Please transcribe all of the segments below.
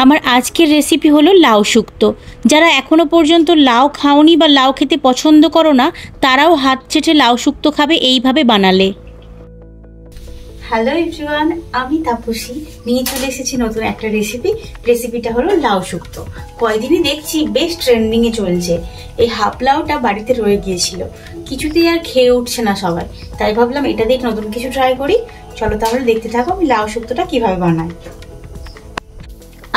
আমার আজকের রেসিপি হলো লাউ শুক্তো। যারা এখনো পর্যন্ত লাউ খাওনি বা লাউ খেতে পছন্দ করো না, তারাও হাত চেটে লাউ শুক্তো খাবে এইভাবে বানালে। হ্যালো এভরিওয়ান, আমি তাপসী নিয়ে চলে এসেছি নতুন একটা রেসিপিটা হলো লাউ শুক্তো। কয়দিনই দেখছি বেশ ট্রেন্ডিং এ চলছে। এই হাফ লাউটা বাড়িতে রয়ে গিয়েছিল, কিছুতেই আর খেয়ে উঠছে না সবাই, তাই ভাবলাম এটা দিয়ে নতুন কিছু ট্রাই করি। চলো তাহলে দেখতে থাকো আমি লাউ শুক্তোটা কিভাবে বানাই।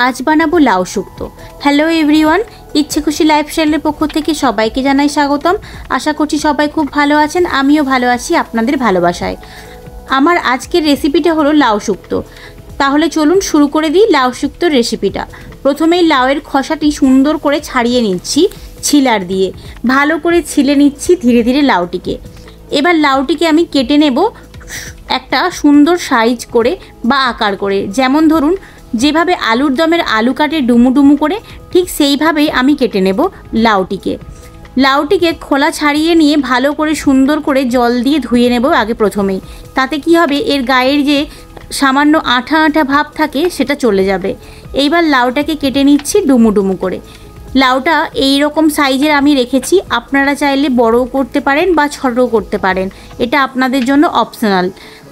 আজ বানাবো লাউ শুক্তো। হ্যালো এভরিওয়ান, ইচ্ছে খুশি লাইফস্টাইলের পক্ষ থেকে সবাইকে জানাই স্বাগতম। আশা করছি সবাই খুব ভালো আছেন, আমিও ভালো আছি আপনাদের ভালোবাসায়। আমার আজকের রেসিপিটা হলো লাউ শুক্তো। তাহলে চলুন শুরু করে দিই লাউ শুক্তোর রেসিপিটা। প্রথমেই লাউয়ের খোসাটি সুন্দর করে ছাড়িয়ে নিচ্ছি ছিলার দিয়ে, ভালো করে ছিলে নিচ্ছি ধীরে ধীরে লাউটিকে। এবার লাউটিকে আমি কেটে নেব একটা সুন্দর সাইজ করে বা আকার করে, যেমন ধরুন যেভাবে আলুর দমের আলু কাটে ডুমু ডুমু করে, ঠিক সেইভাবেই আমি কেটে নেব লাউটিকে খোলা ছাড়িয়ে নিয়ে ভালো করে সুন্দর করে জল দিয়ে ধুয়ে নেব আগে প্রথমেই। তাতে কি হবে, এর গায়ের যে সামান্য আঠা আঠা ভাব থাকে সেটা চলে যাবে। এইবার লাউটাকে কেটে নিচ্ছি ডুমু ডুমু করে। লাউটা এই রকম সাইজের আমি রেখেছি, আপনারা চাইলে বড়ও করতে পারেন বা ছোটও করতে পারেন, এটা আপনাদের জন্য অপশনাল।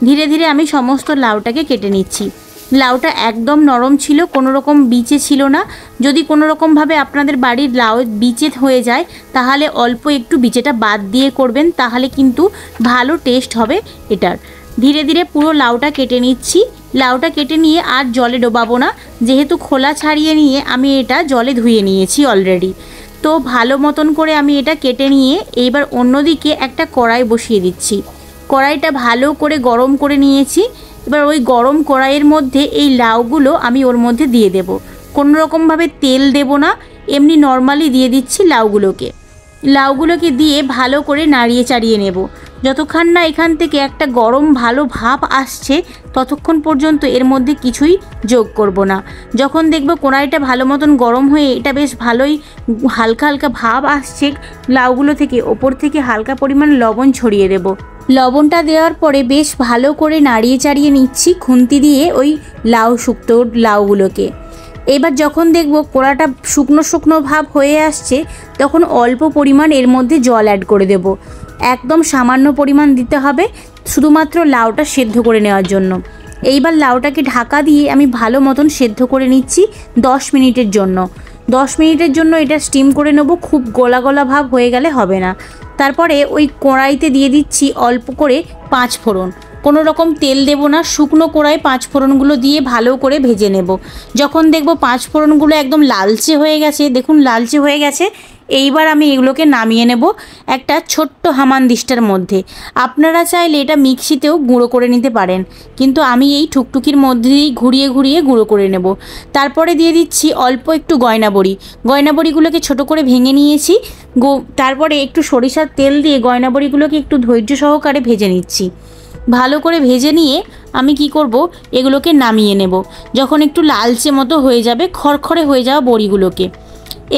ধীরে ধীরে আমি সমস্ত লাউটাকে কেটে নিচ্ছি। লাউটা একদম নরম ছিল, কোনো রকম বিচে ছিল না। যদি কোনো রকমভাবে আপনাদের বাড়ির লাউ বিচে হয়ে যায় তাহলে অল্প একটু বিচেটা বাদ দিয়ে করবেন, তাহলে কিন্তু ভালো টেস্ট হবে এটার। ধীরে ধীরে পুরো লাউটা কেটে নিচ্ছি। লাউটা কেটে নিয়ে আর জলে ডোবাবো না, যেহেতু খোলা ছাড়িয়ে নিয়ে আমি এটা জলে ধুয়ে নিয়েছি অলরেডি। তো ভালো মতন করে আমি এটা কেটে নিয়ে এইবার অন্যদিকে একটা কড়াই বসিয়ে দিচ্ছি। কড়াইটা ভালো করে গরম করে নিয়েছি। এবার ওই গরম কড়াইয়ের মধ্যে এই লাউগুলো আমি ওর মধ্যে দিয়ে দেব। কোনো রকমভাবে তেল দেব না, এমনি নর্মালি দিয়ে দিচ্ছি লাউগুলোকে দিয়ে ভালো করে নাড়িয়ে চাড়িয়ে নেব। যতক্ষণ না এখান থেকে একটা গরম ভালো ভাব আসছে ততক্ষণ পর্যন্ত এর মধ্যে কিছুই যোগ করব না। যখন দেখব কড়াইটা ভালো মতন গরম হয়ে এটা বেশ ভালোই হালকা হালকা ভাব আসছে লাউগুলো থেকে, ওপর থেকে হালকা পরিমাণ লবণ ছড়িয়ে দেব। লবণটা দেওয়ার পরে বেশ ভালো করে নাড়িয়ে চাড়িয়ে নিচ্ছি খুন্তি দিয়ে ওই লাউ শুক্তোর লাউগুলোকে। এবার যখন দেখব কড়াটা শুকনো শুকনো ভাব হয়ে আসছে তখন অল্প পরিমাণ এর মধ্যে জল অ্যাড করে দেব। একদম সামান্য পরিমাণ দিতে হবে, শুধুমাত্র লাউটা সেদ্ধ করে নেওয়ার জন্য। এইবার লাউটাকে ঢাকা দিয়ে আমি ভালো মতন সেদ্ধ করে নিচ্ছি 10 মিনিটের জন্য। 10 মিনিটের জন্য এটা স্টিম করে নেব, খুব গলা গলা ভাব হয়ে গেলে হবে না। তারপরে ওই কড়াইতে দিয়ে দিচ্ছি অল্প করে 5 ফোড়ন। কোনো রকম তেল দেব না, শুকনো কড়াই 5 ফোড়নগুলো দিয়ে ভালো করে ভেজে নেব। যখন দেখব 5 ফোড়নগুলো একদম লালচে হয়ে গেছে, দেখুন লালচে হয়ে গেছে, এইবার আমি এগুলোকে নামিয়ে নেব একটা ছোট্ট হামানদিস্তার মধ্যে। আপনারা চাইলে এটা মিক্সিতেও গুঁড়ো করে নিতে পারেন, কিন্তু আমি এই ঠুকটুকির মধ্যে দিয়েই ঘুরিয়ে ঘুরিয়ে গুঁড়ো করে নেব। তারপরে দিয়ে দিচ্ছি অল্প একটু গয়নাবড়িগুলোকে ছোট করে ভেঙে নিয়েছি। তারপরে একটু সরিষার তেল দিয়ে গয়নাবড়িগুলোকে একটু ধৈর্য সহকারে ভেজে নিচ্ছি। ভালো করে ভেজে নিয়ে আমি কি করব, এগুলোকে নামিয়ে নেব। যখন একটু লালচে মতো হয়ে যাবে, খড়খড়ে হয়ে যাওয়া বড়িগুলোকে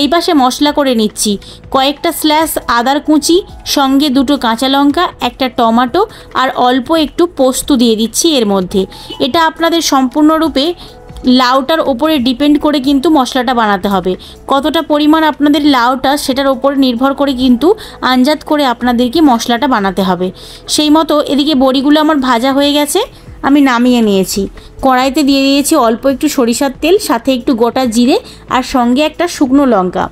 এই পাশে মশলা করে নিচ্ছি। কয়েকটা স্ল্যাশ আদার কুচি, সঙ্গে 2টো কাঁচা লঙ্কা, একটা টমেটো আর অল্প একটু পোস্ত দিয়ে দিচ্ছি এর মধ্যে। এটা আপনাদের সম্পূর্ণরূপে লাউটার ওপরে ডিপেন্ড করে কিন্তু মশলাটা বানাতে হবে। কতটা পরিমাণ আপনাদের লাউটা সেটার ওপরে নির্ভর করে কিন্তু আন্দাজ করে আপনাদেরকে মশলাটা বানাতে হবে। সেই মতো এদিকে বড়িগুলো আমার ভাজা হয়ে গেছে, আমি নামিয়ে নিয়েছি। কড়াইতে দিয়ে দিয়েছি অল্প একটু সরিষার তেল, সাথে একটু গোটা জিরে আর সঙ্গে একটা শুকনো লঙ্কা।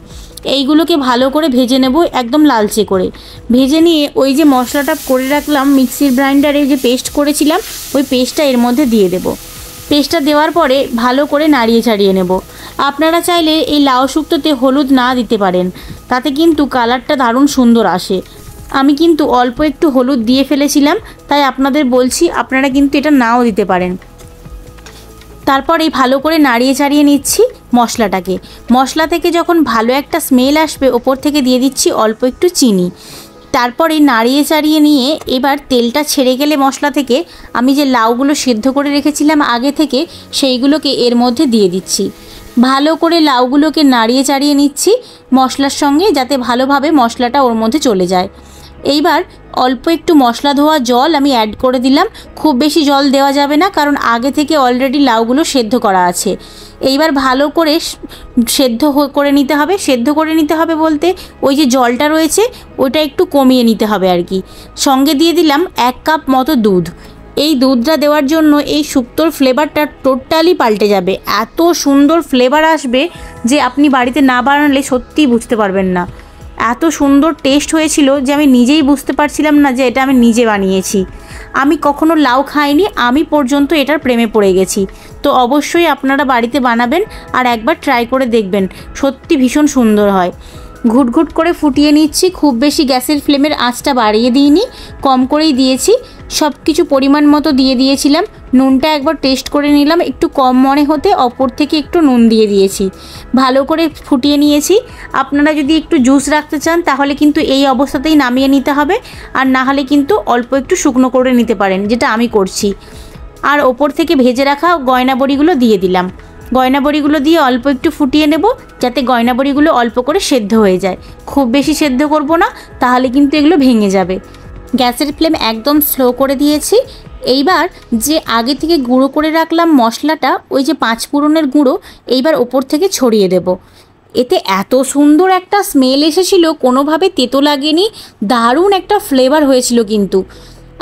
এইগুলোকে ভালো করে ভেজে নেব, একদম লালচে করে ভেজে নিয়ে ওই যে মশলাটা করে রাখলাম মিক্সির গ্রাইন্ডারে যে পেস্ট করেছিলাম, ওই পেস্টটা এর মধ্যে দিয়ে দেব। পেস্টটা দেওয়ার পরে ভালো করে নাড়িয়ে ছাড়িয়ে নেব। আপনারা চাইলে এই লাউ শুক্তোতে হলুদ না দিতে পারেন, তাতে কিন্তু কালারটা দারুণ সুন্দর আসে। আমি কিন্তু অল্প একটু হলুদ দিয়ে ফেলেছিলাম, তাই আপনাদের বলছি আপনারা কিন্তু এটা নাও দিতে পারেন। তারপরে ভালো করে নাড়িয়ে চাড়িয়ে নিচ্ছি মশলাটাকে। মশলা থেকে যখন ভালো একটা স্মেল আসবে ওপর থেকে দিয়ে দিচ্ছি অল্প একটু চিনি। তারপরে নাড়িয়ে চাড়িয়ে নিয়ে এবার তেলটা ছেড়ে গেলে মশলা থেকে আমি যে লাউগুলো সেদ্ধ করে রেখেছিলাম আগে থেকে, সেইগুলোকে এর মধ্যে দিয়ে দিচ্ছি। ভালো করে লাউগুলোকে নাড়িয়ে চাড়িয়ে নিচ্ছি মশলার সঙ্গে, যাতে ভালোভাবে মশলাটা ওর মধ্যে চলে যায়। এইবার অল্প একটু মশলা ধোয়া জল আমি অ্যাড করে দিলাম। খুব বেশি জল দেওয়া যাবে না, কারণ আগে থেকে অলরেডি লাউগুলো সেদ্ধ করা আছে। এইবার ভালো করে সেদ্ধ করে নিতে হবে। সেদ্ধ করে নিতে হবে বলতে ওই যে জলটা রয়েছে ওইটা একটু কমিয়ে নিতে হবে আর কি। সঙ্গে দিয়ে দিলাম 1 কাপ মতো দুধ। এই দুধটা দেওয়ার জন্য এই শুক্তোর ফ্লেভারটা টোটালি পাল্টে যাবে। এত সুন্দর ফ্লেভার আসবে যে আপনি বাড়িতে না বানালে সত্যিই বুঝতে পারবেন না। এত সুন্দর টেস্ট হয়েছিল যে আমি নিজেই বুঝতে পারছিলাম না যে এটা আমি নিজে বানিয়েছি। আমি কখনো লাউ খাইনি, আমি পর্যন্ত এটার প্রেমে পড়ে গেছি। তো অবশ্যই আপনারা বাড়িতে বানাবেন আর একবার ট্রাই করে দেখবেন, সত্যি ভীষণ সুন্দর হয়। ঘুটঘুট করে ফুটিয়ে নিচ্ছি। খুব বেশি গ্যাসের ফ্লেমের আঁচটা বাড়িয়ে দিইনি, কম করেই দিয়েছি। সব কিছু পরিমাণ মতো দিয়ে দিয়েছিলাম। নুনটা একবার টেস্ট করে নিলাম, একটু কম মনে হতে অপর থেকে একটু নুন দিয়ে দিয়েছি। ভালো করে ফুটিয়ে নিয়েছি। আপনারা যদি একটু জুস রাখতে চান তাহলে কিন্তু এই অবস্থাতেই নামিয়ে নিতে হবে, আর না হলে কিন্তু অল্প একটু শুকনো করে নিতে পারেন, যেটা আমি করছি। আর ওপর থেকে ভেজে রাখা গয়না বড়িগুলো দিয়ে দিলাম। গয়না বড়িগুলো দিয়ে অল্প একটু ফুটিয়ে নেব, যাতে গয়না বড়িগুলো অল্প করে সেদ্ধ হয়ে যায়। খুব বেশি সেদ্ধ করব না, তাহলে কিন্তু এগুলো ভেঙে যাবে। গ্যাসের ফ্লেম একদম স্লো করে দিয়েছি। এইবার যে আগে থেকে গুঁড়ো করে রাখলাম মশলাটা, ওই যে 5 ফোড়নের গুঁড়ো, এইবার ওপর থেকে ছড়িয়ে দেব। এতে এত সুন্দর একটা স্মেল এসেছিল, কোনোভাবে তেতো লাগেনি, দারুণ একটা ফ্লেভার হয়েছিল। কিন্তু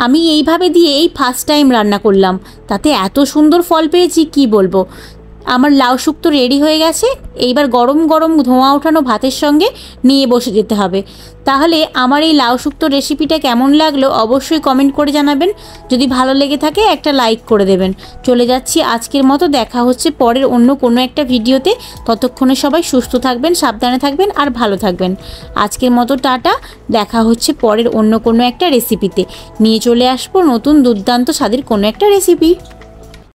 আমি এইভাবে দিয়ে এই ফার্স্ট টাইম রান্না করলাম, তাতে এত সুন্দর ফল পেয়েছি কি বলবো। আমার লাউ শুক্তো রেডি হয়ে গেছে। এইবার গরম গরম ধোঁয়া ওঠানো ভাতের সঙ্গে নিয়ে বসে যেতে হবে। তাহলে আমার এই লাউ শুক্তো রেসিপিটা কেমন লাগলো অবশ্যই কমেন্ট করে জানাবেন। যদি ভালো লেগে থাকে একটা লাইক করে দেবেন। চলে যাচ্ছি আজকের মতো, দেখা হচ্ছে পরের অন্য কোনো একটা ভিডিওতে। ততক্ষণে সবাই সুস্থ থাকবেন, সাবধানে থাকবেন আর ভালো থাকবেন। আজকের মতো টাটা। দেখা হচ্ছে পরের অন্য কোনো একটা রেসিপিতে। নিয়ে চলে আসবো নতুন দুর্দান্ত স্বাদের কোনো একটা রেসিপি।